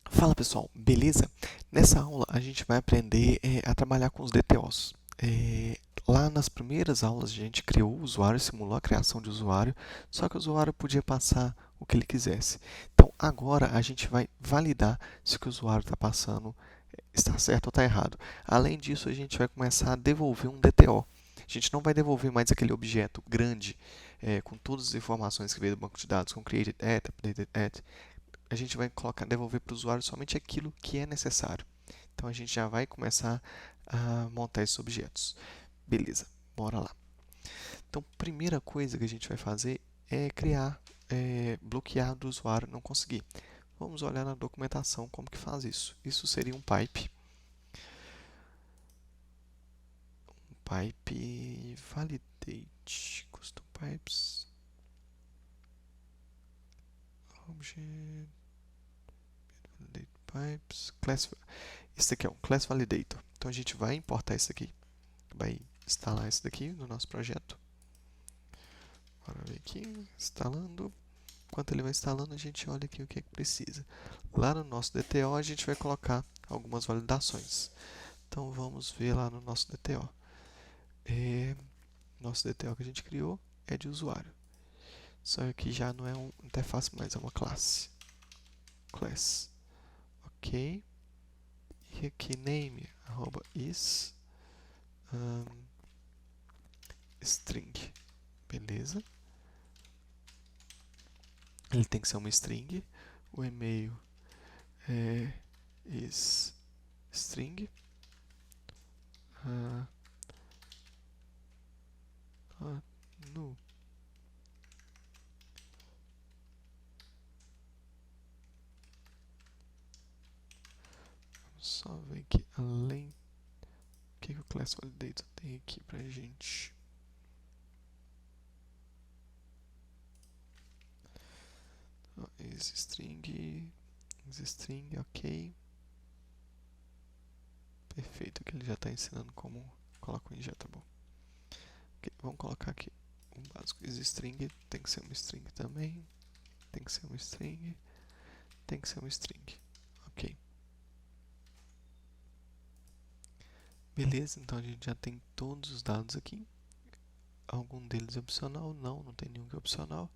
Fala pessoal, beleza? Nessa aula a gente vai aprender a trabalhar com os DTOs. Lá nas primeiras aulas a gente criou o usuário, simulou a criação de usuário, só que o usuário podia passar o que ele quisesse. Então agora a gente vai validar se o que o usuário está passando está certo ou está errado. Além disso, a gente vai começar a devolver um DTO. A gente não vai devolver mais aquele objeto grande com todas as informações que veio do banco de dados, com created at, updated at. A gente vai devolver para o usuário somente aquilo que é necessário. Então a gente já vai começar a montar esses objetos. Beleza, bora lá. Então, primeira coisa que a gente vai fazer é criar, bloquear do usuário não conseguir. Vamos olhar na documentação como que faz isso. Isso seria um pipe. Pipe validate custom pipes object validate pipes class. Esse aqui é um class validator. Então a gente vai importar esse aqui, vai instalar esse daqui no nosso projeto. Bora ver aqui, instalando. Enquanto ele vai instalando, a gente olha aqui o que é que precisa. Lá no nosso DTO a gente vai colocar algumas validações. Então vamos ver lá no nosso DTO. Nosso DTO que a gente criou é de usuário. Só que já não é uma interface mais, é uma classe. Class. Ok. E aqui name @is string. Beleza. Ele tem que ser uma string. O e-mail é is string. No. Vamos só ver aqui além o que o Class Validator tem aqui pra gente. Is string, ok. Perfeito, que ele já está ensinando como coloca o injectable. Okay, vamos colocar aqui o básico is string, tem que ser uma string também. Tem que ser uma string. Tem que ser uma string. Ok. Beleza, então a gente já tem todos os dados aqui. Algum deles é opcional? Não, não tem nenhum que é opcional.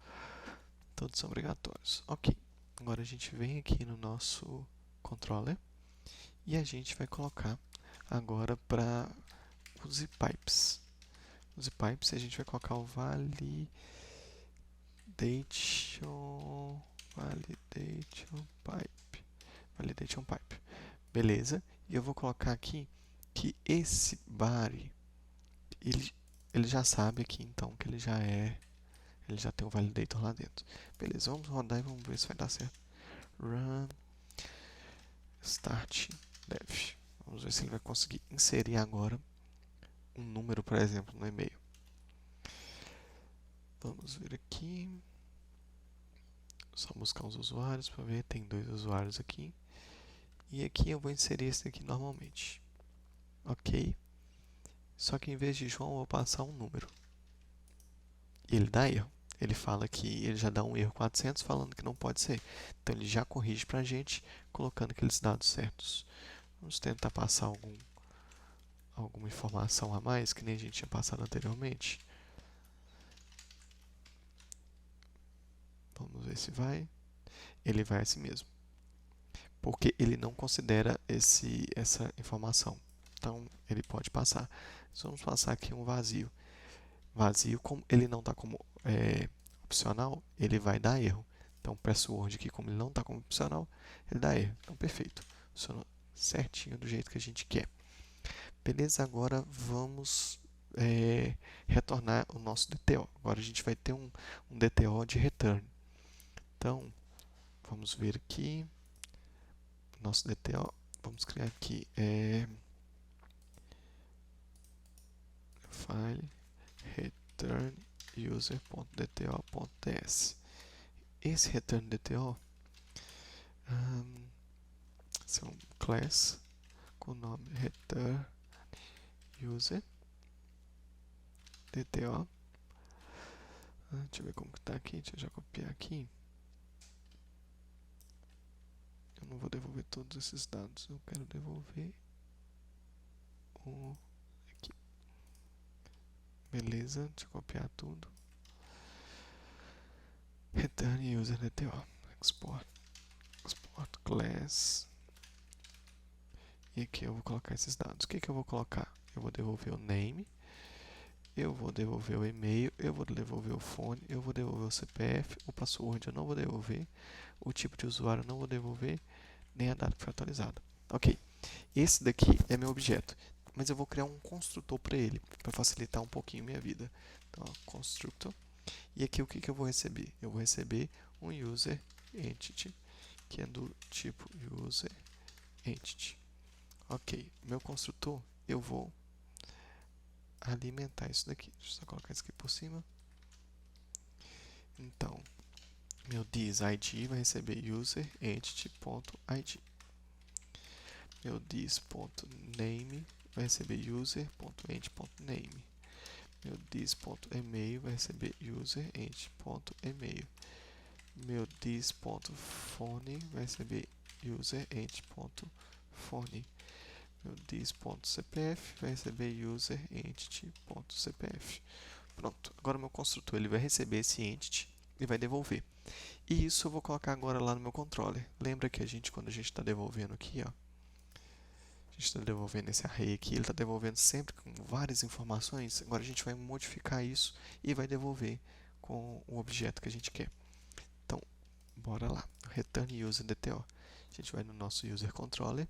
Todos são obrigatórios. Ok. Agora a gente vem aqui no nosso controller e a gente vai colocar agora para os pipes. Os pipes a gente vai colocar o validation pipe. Beleza? E eu vou colocar aqui que esse body ele já sabe aqui então que ele já tem o validator lá dentro. Beleza, vamos rodar e vamos ver se vai dar certo. Run start dev. Vamos ver se ele vai conseguir inserir agora um número, por exemplo, no e-mail. Vamos ver aqui. Só buscar os usuários para ver. Tem 2 usuários aqui. E aqui eu vou inserir esse aqui normalmente. Ok. Só que em vez de João, eu vou passar um número. E ele dá erro. Ele fala que ele já dá um erro 400 falando que não pode ser. Então ele já corrige para a gente colocando aqueles dados certos. Vamos tentar passar alguma informação a mais que nem a gente tinha passado anteriormente. Vamos ver se vai. Ele vai assim mesmo. Porque ele não considera essa informação. Então ele pode passar. Então, vamos passar aqui um vazio. Vazio, como ele não está como opcional, ele vai dar erro. Então, password aqui, como ele não está como opcional, ele dá erro. Então, perfeito. Funcionou certinho do jeito que a gente quer. Beleza, agora vamos retornar o nosso DTO. Agora a gente vai ter um DTO de return. Então, vamos ver aqui. Nosso DTO, vamos criar aqui file return user.dto.ts. Esse return DTO é um class com o nome return user DTO. Deixa eu ver como que tá aqui, deixa eu já copiar aqui. Eu não vou devolver todos esses dados, eu quero devolver o aqui. Beleza, deixa eu copiar tudo. Return user DTO, export class. E aqui eu vou colocar esses dados. O que eu vou colocar? Eu vou devolver o name, eu vou devolver o e-mail, eu vou devolver o phone, eu vou devolver o CPF, o password eu não vou devolver, o tipo de usuário eu não vou devolver, nem a data que foi atualizada. Ok, esse daqui é meu objeto, mas eu vou criar um construtor para ele, para facilitar um pouquinho minha vida. Então, constructor. E aqui o que eu vou receber? Eu vou receber um user entity, que é do tipo user entity. Ok, meu construtor, eu vou alimentar isso daqui. Deixa eu só colocar isso aqui por cima. Então, meu thisID vai receber user entity.id. Meu this.name vai receber user.ent.name. Meu this.email vai receber user ent.email. Meu this.phone vai receber user ent.phone. Meu this.cpf vai receber user entity.cpf. Pronto, agora o meu construtor ele vai receber esse entity e vai devolver. E isso eu vou colocar agora lá no meu controller. Lembra que quando a gente está devolvendo aqui, ó, a gente está devolvendo esse array aqui, ele está devolvendo sempre com várias informações. Agora a gente vai modificar isso e vai devolver com o objeto que a gente quer. Então, bora lá. Return user DTO. A gente vai no nosso user controller.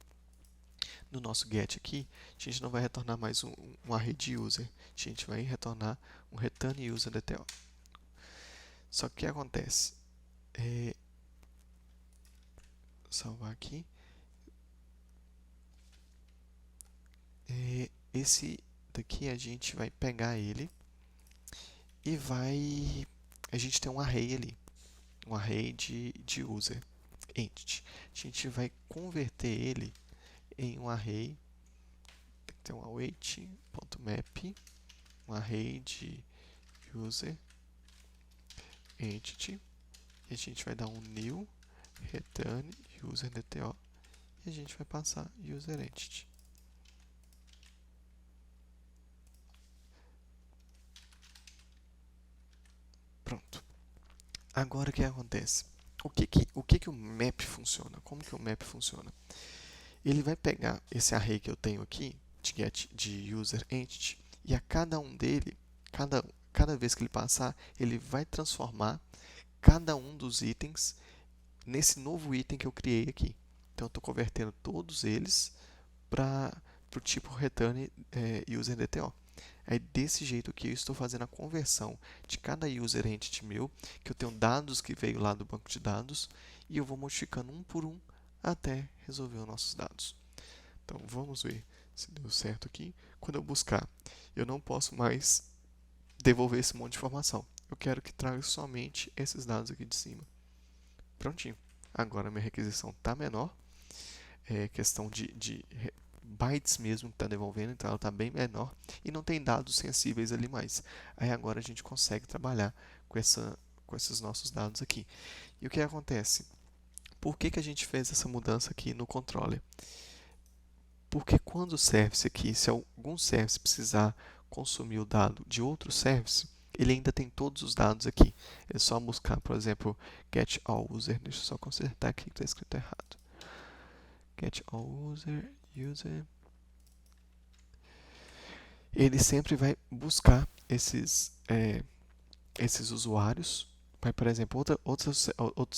No nosso get aqui, a gente não vai retornar mais um array de user. A gente vai retornar um return user DTO. Só que o que acontece? Salvar aqui. Esse daqui a gente vai pegar ele e a gente tem um array ali, um array de user entity. A gente vai converter ele em um array, tem que ter um await.map, um array de user entity, e a gente vai dar um new return user DTO e a gente vai passar user entity. Pronto. Agora o que acontece? O que o map funciona? Como que o map funciona? Ele vai pegar esse array que eu tenho aqui, de get de user entity, e a cada um dele, cada vez que ele passar, ele vai transformar cada um dos itens nesse novo item que eu criei aqui. Então, eu estou convertendo todos eles para o tipo return user DTO. É desse jeito que eu estou fazendo a conversão de cada user entity meu, que eu tenho dados que veio lá do banco de dados, e eu vou modificando um por um até resolver os nossos dados. Então, vamos ver se deu certo aqui. Quando eu buscar, eu não posso mais devolver esse monte de informação. Eu quero que traga somente esses dados aqui de cima. Prontinho. Agora minha requisição está menor. É questão de bytes mesmo que está devolvendo, então ela está bem menor e não tem dados sensíveis ali mais. Aí agora a gente consegue trabalhar com esses nossos dados aqui. E o que acontece? Por que a gente fez essa mudança aqui no controller? Porque quando o service aqui, se algum service precisar consumir o dado de outro service, ele ainda tem todos os dados aqui. É só buscar, por exemplo, get all user. Deixa eu só consertar aqui que está escrito errado. Get all user. Ele sempre vai buscar esses usuários. Vai, por exemplo, outro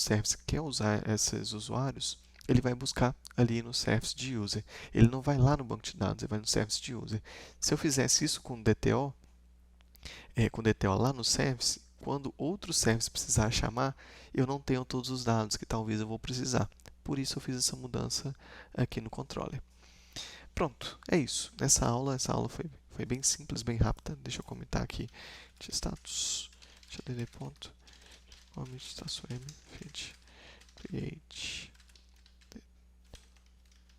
service que quer usar esses usuários, ele vai buscar ali no service de user. Ele não vai lá no banco de dados, ele vai no service de user. Se eu fizesse isso com DTO, com DTO lá no service, quando outro service precisar chamar, eu não tenho todos os dados que talvez eu vou precisar. Por isso eu fiz essa mudança aqui no controller. Pronto, é isso. Essa aula foi bem simples, bem rápida. Deixa eu comentar aqui de status. Deixa ponto. Commit status m feed create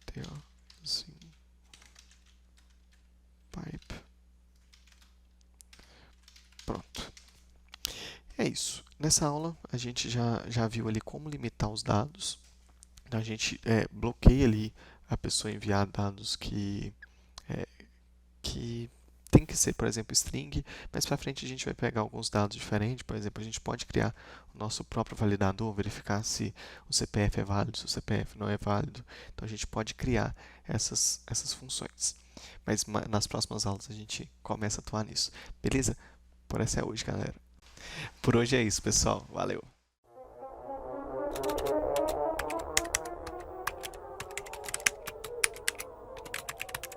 DTO pipe. Pronto. É isso. Nessa aula, a gente já viu ali como limitar os dados. Então, a gente bloqueia ali a pessoa enviar dados que tem que ser, por exemplo, string, mas para frente a gente vai pegar alguns dados diferentes. Por exemplo, a gente pode criar o nosso próprio validador, verificar se o CPF é válido, se o CPF não é válido. Então, a gente pode criar essas funções. Mas nas próximas aulas a gente começa a atuar nisso. Beleza? Por essa é hoje, galera. Por hoje é isso, pessoal. Valeu!